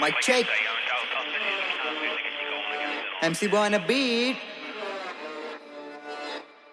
Mic check. MC Boy on a beat.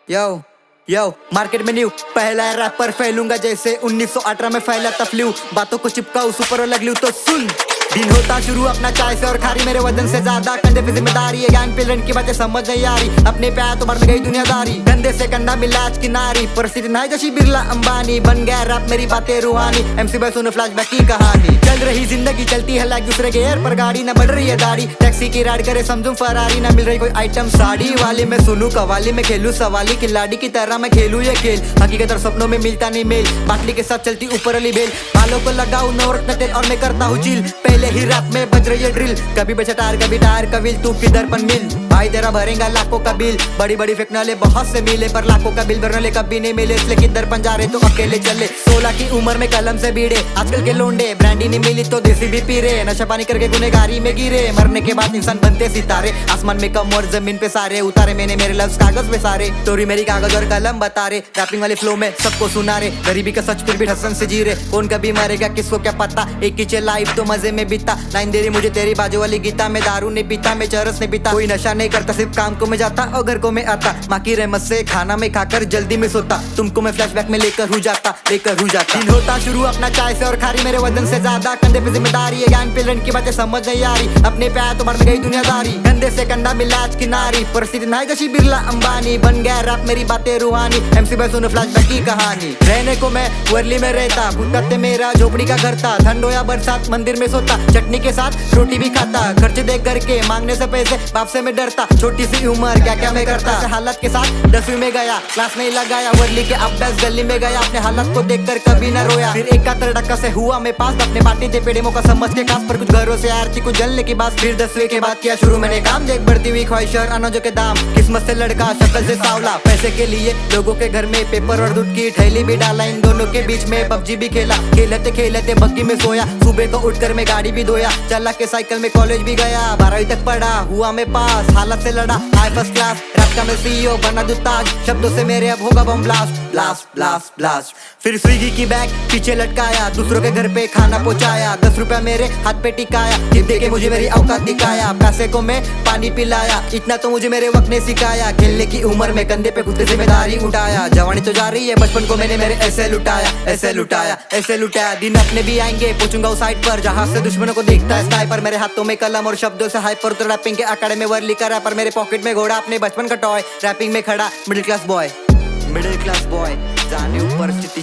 Yo, market में new पहला wrapper फैलूंगा जैसे 1918 में फैला था फ्लू। बातों को चिपकाऊं सुपर और लगलू तो सुन। दिन होता शुरू अपना चाय से और खारी, मेरे वजन से ज्यादा कंधे पे जिम्मेदारी है। गैंग पे लड़की बातें समझ नहीं आ रही, अपने पे आया तो बढ़ गई दुनियादारी। कंधे से कंधा मिला आज किनारी, परिस्थिति नहीं जैसी बिरला अंबानी। बन गया रैप मेरी बातें रूहानी, MC बॉय सुनो फ्लैशबैक की कहानी। चल रही जिंदगी चलती है लाइक दूसरे के एयर पर गाड़ी, ना बढ़ रही है दाढ़ी। टैक्सी की राइड करे समझूं फरारी, ना मिल रही कोई आइटम साड़ी वाली। मैं सुनूं कवाली में खेलूं सवाली, खिलाड़ी की तरह मैं खेलूं ये खेल। हकीकत और सपनों में मिलता नहीं मेल, बाटली के साथ चलती ऊपर वाली बेल। बालों को लगाऊं नवरत्न तेल और मैं करता हूँ चिल। पहले ही रैप में बज रही है ड्रिल, कभी बेचा टायर कभी टायर कविल। तू किधर पन मिल भाई तेरा भरेगा लाखों का बिल। बड़ी बड़ी फेंकने वाले बहुत से मिले पर लाखों का बिल भरने वाले कभी नहीं मिले, इसलिए किधर पन जा रहे तो अकेले चले। 16 की उम्र में कलम से बीड़े, आजकल के लोंडे ब्रांडी नहीं मिली तो देसी भी पी रहे। नशा पानी करके गुनहगारी में गिरे, मरने के बाद इंसान बनते सितारे। आसमान में कम और जमीन पे सारे उतारे मैंने मेरे लफ्ज कागज पे सारे। स्टोरी मेरी कागज और कलम बता रहे, रैपिंग वाले फ्लो में सबको सुना रहे। गरीबी का सच फिर भी हसन से जी रहे, कौन कभी मरेगा किसको क्या पता। एक ही लाइफ तो मजे में बीता, लाइन दे रही मुझे तेरी बाजू वाली गीता। मैं दारू नहीं पीता, मैं चरस नहीं पीता, कोई नशा नहीं करता, सिर्फ काम को मैं जाता और घर को मैं आता। माँ की रहमत से खाना में खाकर जल्दी में सोता, तुमको मैं फ्लैशबैक में लेकर हूँ जाता। दिन होता शुरू अपना चाय से और खारी, मेरे वजन से ज्यादा कंधे पे जिम्मेदारी है। गैंग पे लड़की बातें समझ नहीं आ रही, अपने पे आया तो बढ़ गई दुनियादारी। कंधे से कंधा मिला आज किनारी, परिस्थिति नहीं जैसी बिरला अंबानी। बन गया रैप मेरी बातें रूहानी, MC बॉय सुनो फ्लैशबैक की कहानी। रहने को मैं वर्ली में रहता, भूतते मेरा झोपड़ी का घर था। ठंड हो या बरसात मंदिर में सोता, चटनी के साथ रोटी भी खाता। खर्चे देख करके मांगने से पैसे बाप से मैं डरता, छोटी सी उम्र क्या क्या मैं करता। हालत के साथ 10वीं में गया, क्लास नहीं लगाया, वर्ली के अभ्यास गली में गया। अपने हालत को देखकर कभी न रोया, फिर एक टक्का से हुआ मैं पास। अपने बाटी थे पेड़े मौका समझ के खास, पर कुछ घरों से आरती कुछ जलने की बात। फिर 10वीं के बाद किया शुरू मैंने काम, देख बढ़ती हुई ख्वाहिश और अनाजों के दाम। किस्मत से लड़का शक्ल से सावला, पैसे के लिए लोगों के घर में पेपर और दूध की थैली भी डाला। इन दोनों के बीच में PUBG भी खेला, खेलते खेलते बग्गी में सोया। सुबह को उठकर मैं गाड़ी भी धोया, चला के साइकिल में कॉलेज भी गया। 12वीं तक पढ़ा हुआ मैं पास, हालत से लड़ा हाई फर्स्ट क्लास। रैप का मैं CEO बना दूं ताज, शब्दों से मेरे अब होगा bomb blast blast blast blast. फिर स्विगी की बैग पीछे लटकाया, दूसरों के घर पे खाना पहुंचाया। 10 रुपया मेरे हाथ पे टिकाया, टिप दे के मुझे मेरी औकात दिखाया। पैसे को मैं पानी पिलाया, इतना तो मुझे मेरे वक्त ने सिखाया। खेलने की उम्र में कंधे पे खुद से जिम्मेदारी उठाया। जवानी तो जा रही है, बचपन को मैंने मेरे ऐसे लुटाया, ऐसे लुटाया, ऐसे लुटाया। दिन अपने भी आएंगे, पहुंचूंगा उस साइड पर जहां से दुश्मनों को दिखता है स्नाइपर। मेरे हाथों में कलम और शब्दों से हाइपर, तो रैपिंग के अखाड़े में वर्ली का रैपर। मेरे पॉकेट में घोड़ा, अपने बचपन का टॉय। रैपिंग में खड़ा मिडिल क्लास बॉय जाने ऊपर स्थिति।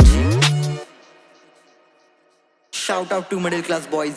Shout out to middle class boys.